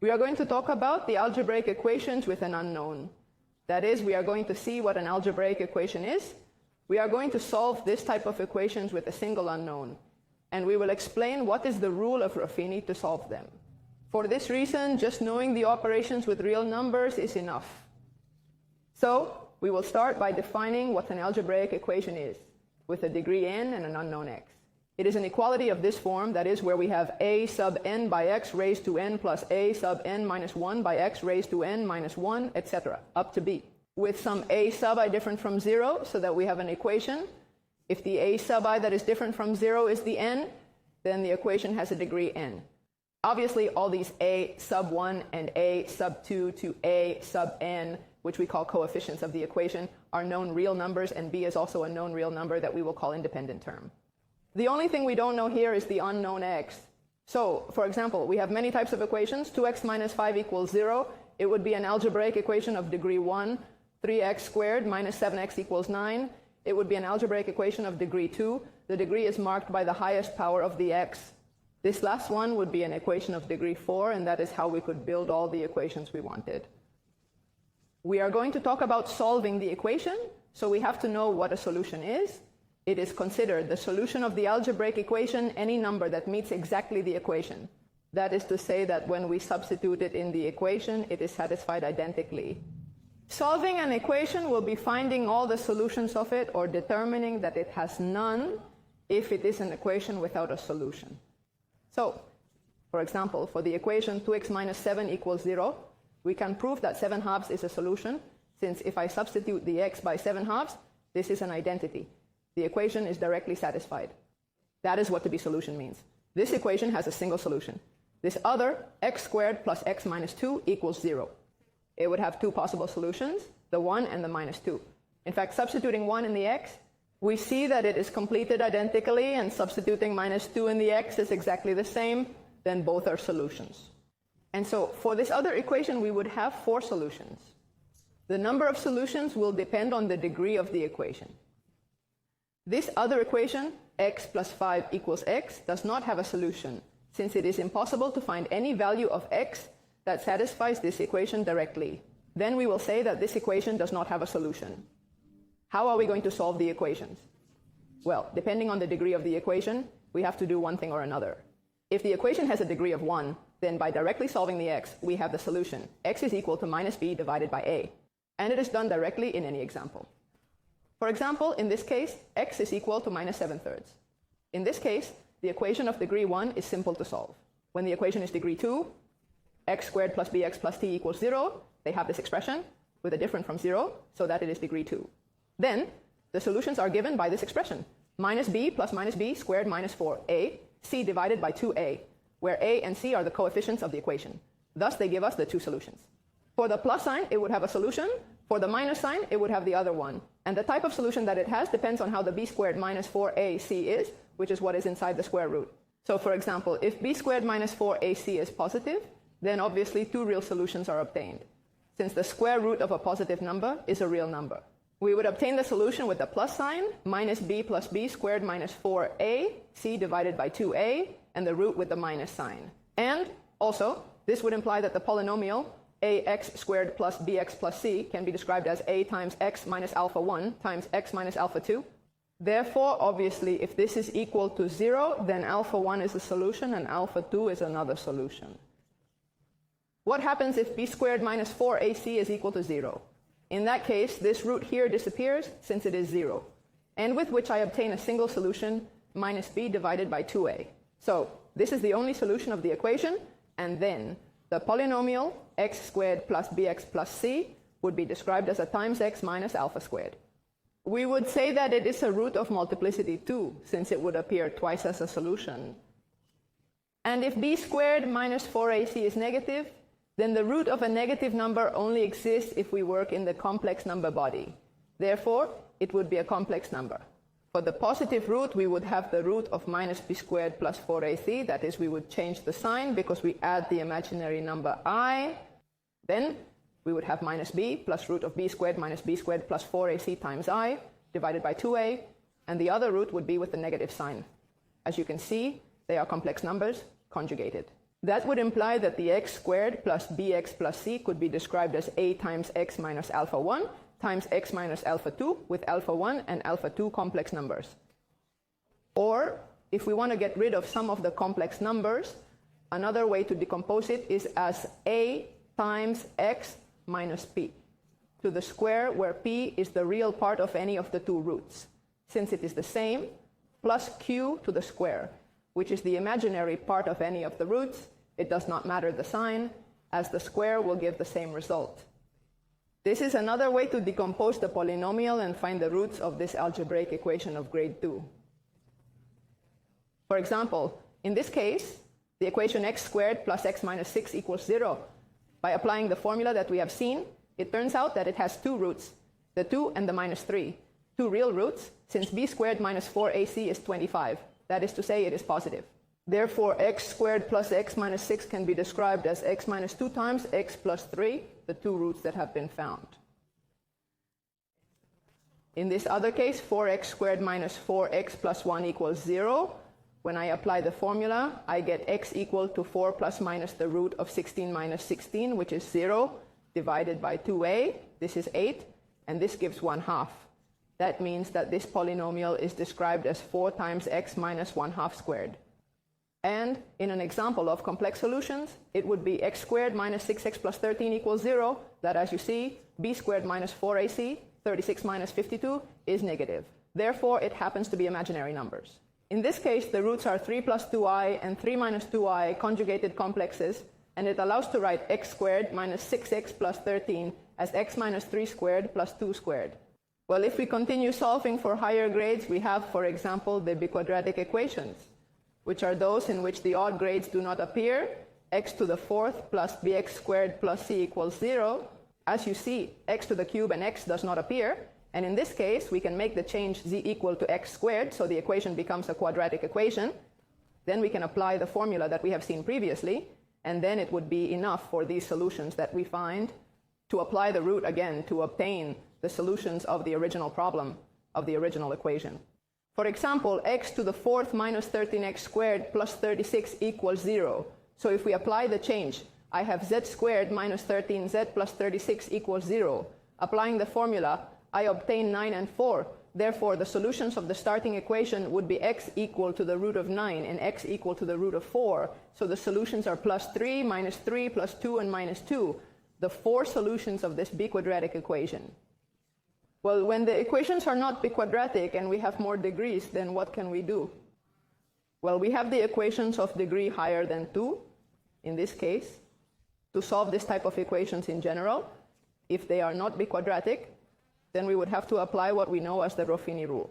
We are going to talk about the algebraic equations with an unknown. That is, we are going to see what an algebraic equation is. We are going to solve this type of equations with a single unknown. And we will explain what is the rule of Ruffini to solve them. For this reason, just knowing the operations with real numbers is enough. So, we will start by defining what an algebraic equation is, with a degree n and an unknown x. It is an equality of this form, that is, where we have a sub n by x raised to n plus a sub n minus 1 by x raised to n minus 1, etc., up to b, with some a sub I different from 0, so that we have an equation. If the a sub I that is different from 0 is the n, then the equation has a degree n. Obviously, all these a sub 1 and a sub 2 to a sub n, which we call coefficients of the equation, are known real numbers, and b is also a known real number that we will call independent term. The only thing we don't know here is the unknown x. So, for example, we have many types of equations. 2x minus 5 equals 0. It would be an algebraic equation of degree 1. 3x squared minus 7x equals 9. It would be an algebraic equation of degree 2. The degree is marked by the highest power of the x. This last one would be an equation of degree 4, and that is how we could build all the equations we wanted. We are going to talk about solving the equation, so we have to know what a solution is. It is considered the solution of the algebraic equation any number that meets exactly the equation. That is to say that when we substitute it in the equation, it is satisfied identically. Solving an equation will be finding all the solutions of it, or determining that it has none if it is an equation without a solution. So, for example, for the equation 2x minus 7 equals 0, we can prove that 7 halves is a solution, since if I substitute the x by 7 halves, this is an identity. The equation is directly satisfied. That is what to be solution means. This equation has a single solution. This other, x squared plus x minus 2 equals 0. It would have two possible solutions, the 1 and the minus 2. In fact, substituting 1 in the x, we see that it is completed identically, and substituting minus 2 in the x is exactly the same, then both are solutions. And so, for this other equation, we would have 4 solutions. The number of solutions will depend on the degree of the equation. This other equation, x plus 5 equals x, does not have a solution, since it is impossible to find any value of x that satisfies this equation directly. Then we will say that this equation does not have a solution. How are we going to solve the equations? Well, depending on the degree of the equation, we have to do one thing or another. If the equation has a degree of 1, then by directly solving the x, we have the solution. X is equal to minus b divided by a. And it is done directly in any example. For example, in this case, x is equal to minus 7/3. In this case, the equation of degree 1 is simple to solve. When the equation is degree 2, x squared plus bx plus t equals 0, they have this expression with a difference from 0, so that it is degree 2. Then, the solutions are given by this expression. Minus b plus minus b squared minus 4a, c divided by 2a, where a and c are the coefficients of the equation. Thus, they give us the two solutions. For the plus sign, it would have a solution. For the minus sign, it would have the other one. And the type of solution that it has depends on how the b squared minus 4ac is, which is what is inside the square root. So, for example, if b squared minus 4ac is positive, then obviously two real solutions are obtained, since the square root of a positive number is a real number. We would obtain the solution with the plus sign, minus b plus b squared minus 4a, c divided by 2a, and the root with the minus sign. And also, this would imply that the polynomial ax squared plus bx plus c can be described as a times x minus alpha 1 times x minus alpha 2. Therefore, obviously, if this is equal to 0, then alpha 1 is a solution and alpha 2 is another solution. What happens if b squared minus 4ac is equal to 0? In that case, this root here disappears since it is 0, and with which I obtain a single solution, minus b divided by 2a. So, this is the only solution of the equation, and then the polynomial x squared plus bx plus c would be described as a times x minus alpha squared. We would say that it is a root of multiplicity too, since it would appear twice as a solution. And if b squared minus 4ac is negative, then the root of a negative number only exists if we work in the complex number body. Therefore, it would be a complex number. For the positive root, we would have the root of minus b squared plus 4ac. That is, we would change the sign because we add the imaginary number I. Then we would have minus b plus root of b squared minus b squared plus 4ac times I divided by 2a. And the other root would be with the negative sign. As you can see, they are complex numbers conjugated. That would imply that the x squared plus bx plus c could be described as a times x minus alpha 1 times x minus alpha 2 with alpha 1 and alpha 2 complex numbers. Or, if we want to get rid of some of the complex numbers, another way to decompose it is as a times x minus p to the square, where p is the real part of any of the two roots, since it is the same, plus q to the square, which is the imaginary part of any of the roots. It does not matter the sign, as the square will give the same result. This is another way to decompose the polynomial and find the roots of this algebraic equation of grade 2. For example, in this case, the equation x squared plus x minus 6 equals 0. By applying the formula that we have seen, it turns out that it has two roots, the 2 and the minus 3. Two real roots, since b squared minus 4ac is 25. That is to say, it is positive. Therefore, x squared plus x minus 6 can be described as x minus 2 times x plus 3, the two roots that have been found. In this other case, 4x squared minus 4x plus 1 equals 0. When I apply the formula, I get x equal to 4 plus minus the root of 16 minus 16, which is 0, divided by 2a. This is 8, and this gives 1/2. That means that this polynomial is described as 4 times x minus 1/2 squared. And in an example of complex solutions, it would be x squared minus 6x plus 13 equals 0. That, as you see, b squared minus 4ac, 36 minus 52, is negative. Therefore, it happens to be imaginary numbers. In this case, the roots are 3 plus 2i and 3 minus 2i conjugated complexes, and it allows to write x squared minus 6x plus 13 as x minus 3 squared plus 2 squared. Well, if we continue solving for higher grades, we have, for example, the biquadratic equations, which are those in which the odd grades do not appear. X to the fourth plus bx squared plus c equals 0. As you see, x to the cube and x does not appear. And in this case, we can make the change z equal to x squared, so the equation becomes a quadratic equation. Then we can apply the formula that we have seen previously, and then it would be enough for these solutions that we find to apply the root again to obtain the solutions of the original problem, of the original equation. For example, x to the fourth minus 13x squared plus 36 equals 0. So if we apply the change, I have z squared minus 13z plus 36 equals 0. Applying the formula, I obtain 9 and 4. Therefore, the solutions of the starting equation would be x equal to the root of 9 and x equal to the root of 4. So the solutions are plus 3, minus 3, plus 2, and minus 2. The four solutions of this biquadratic equation. Well, when the equations are not biquadratic and we have more degrees, then what can we do? Well, we have the equations of degree higher than 2, in this case, to solve this type of equations in general. If they are not biquadratic, then we would have to apply what we know as the Ruffini rule.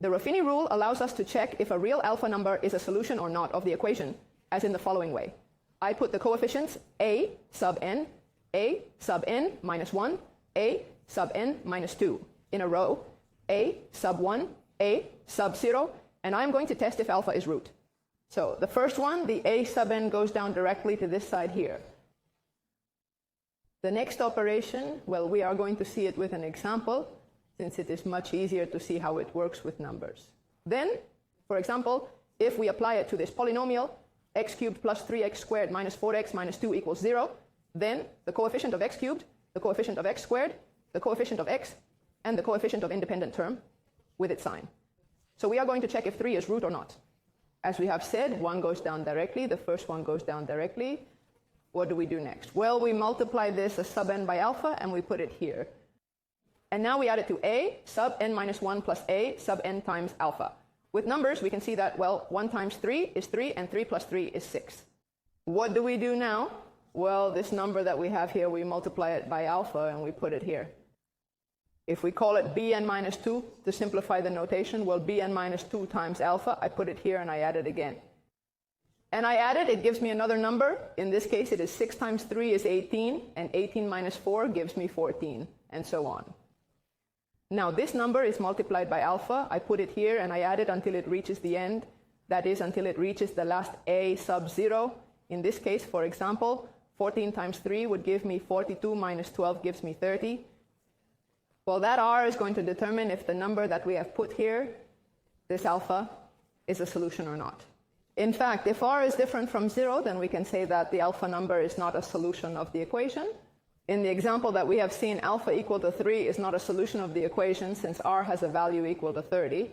The Ruffini rule allows us to check if a real alpha number is a solution or not of the equation, as in the following way. I put the coefficients a sub n minus 1, a sub n minus 2 in a row, a sub 1, a sub 0, and I'm going to test if alpha is root. So the first one, the a sub n, goes down directly to this side here. The next operation, well, we are going to see it with an example, since it is much easier to see how it works with numbers. Then, for example, if we apply it to this polynomial, x cubed plus 3x squared minus 4x minus 2 equals 0, then the coefficient of x cubed, the coefficient of x squared, the coefficient of x, and the coefficient of independent term with its sign. So we are going to check if 3 is root or not. As we have said, one goes down directly, the first one goes down directly. What do we do next? Well, we multiply this as sub n by alpha, and we put it here. And now we add it to a sub n minus 1 plus a sub n times alpha. With numbers, we can see that, well, 1 times 3 is 3, and 3 plus 3 is 6. What do we do now? Well, this number that we have here, we multiply it by alpha, and we put it here. If we call it bn minus 2 to simplify the notation, well, bn minus 2 times alpha, I put it here, and I add it again. And I add it, it gives me another number. In this case, it is 6 times 3 is 18, and 18 minus 4 gives me 14, and so on. Now, this number is multiplied by alpha. I put it here, and I add it until it reaches the end. That is, until it reaches the last a sub 0. In this case, for example, 14 times 3 would give me 42 minus 12 gives me 30. Well, that r is going to determine if the number that we have put here, this alpha, is a solution or not. In fact, if r is different from 0, then we can say that the alpha number is not a solution of the equation. In the example that we have seen, alpha equal to 3 is not a solution of the equation since r has a value equal to 30.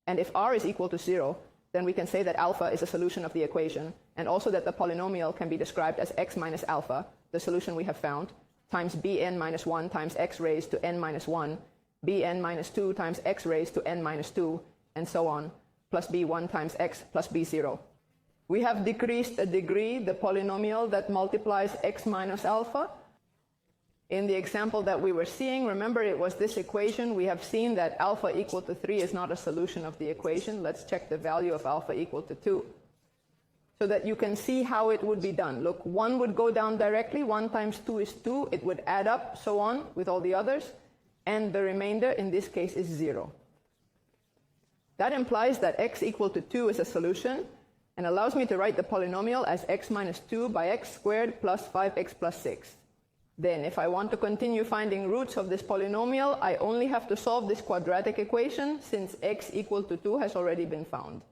And if r is equal to 0, then we can say that alpha is a solution of the equation, and also that the polynomial can be described as x minus alpha, the solution we have found, times bn minus 1 times x raised to n minus 1, bn minus 2 times x raised to n minus 2, and so on, plus b1 times x plus b0. We have decreased a degree the polynomial that multiplies x minus alpha. In the example that we were seeing, remember it was this equation. We have seen that alpha equal to 3 is not a solution of the equation. Let's check the value of alpha equal to 2. So that you can see how it would be done. Look, 1 would go down directly. 1 times 2 is 2. It would add up, so on, with all the others. And the remainder, in this case, is 0. That implies that x equal to 2 is a solution and allows me to write the polynomial as x minus 2 by x squared plus 5x plus 6. Then, if I want to continue finding roots of this polynomial, I only have to solve this quadratic equation since x equal to 2 has already been found.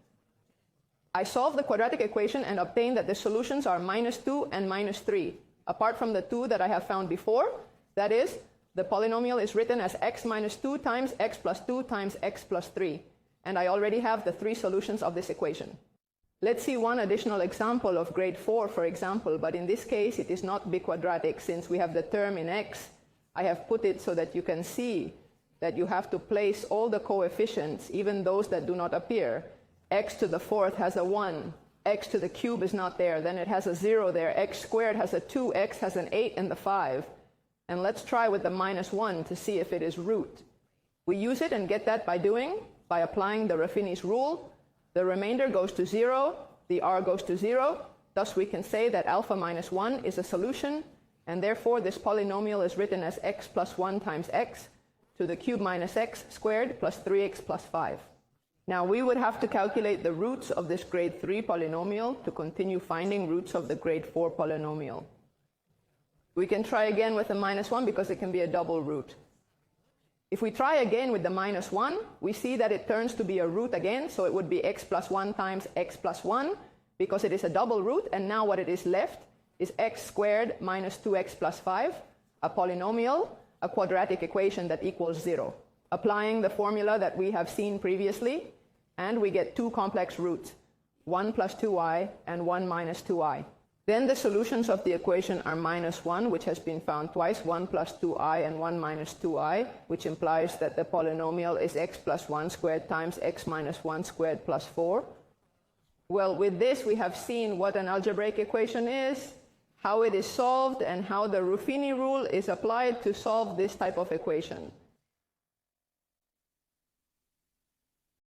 I solve the quadratic equation and obtain that the solutions are minus 2 and minus 3. Apart from the 2 that I have found before, that is, the polynomial is written as x minus 2 times x plus 2 times x plus 3. And I already have the 3 solutions of this equation. Let's see one additional example of grade 4, for example, but in this case it is not biquadratic since we have the term in x. I have put it so that you can see that you have to place all the coefficients, even those that do not appear. X to the 4th has a 1, x to the cube is not there, then it has a 0 there, x squared has a 2, x has an 8 and the 5. And let's try with the minus 1 to see if it is root. We use it and get that by applying the Ruffini's rule. The remainder goes to 0, the r goes to 0, thus we can say that alpha minus 1 is a solution, and therefore this polynomial is written as x plus 1 times x to the cube minus x squared plus 3x plus 5. Now we would have to calculate the roots of this grade 3 polynomial to continue finding roots of the grade 4 polynomial. We can try again with the minus 1 because it can be a double root. If we try again with the minus 1, we see that it turns to be a root again, so it would be x plus 1 times x plus 1, because it is a double root, and now what it is left is x squared minus 2x plus 5, a polynomial, a quadratic equation that equals 0. Applying the formula that we have seen previously, and we get 2 complex roots, 1 plus 2i and 1 minus 2i. Then the solutions of the equation are minus 1, which has been found twice, 1 plus 2i and 1 minus 2i, which implies that the polynomial is x plus 1 squared times x minus 1 squared plus 4. Well, with this we have seen what an algebraic equation is, how it is solved, and how the Ruffini rule is applied to solve this type of equation.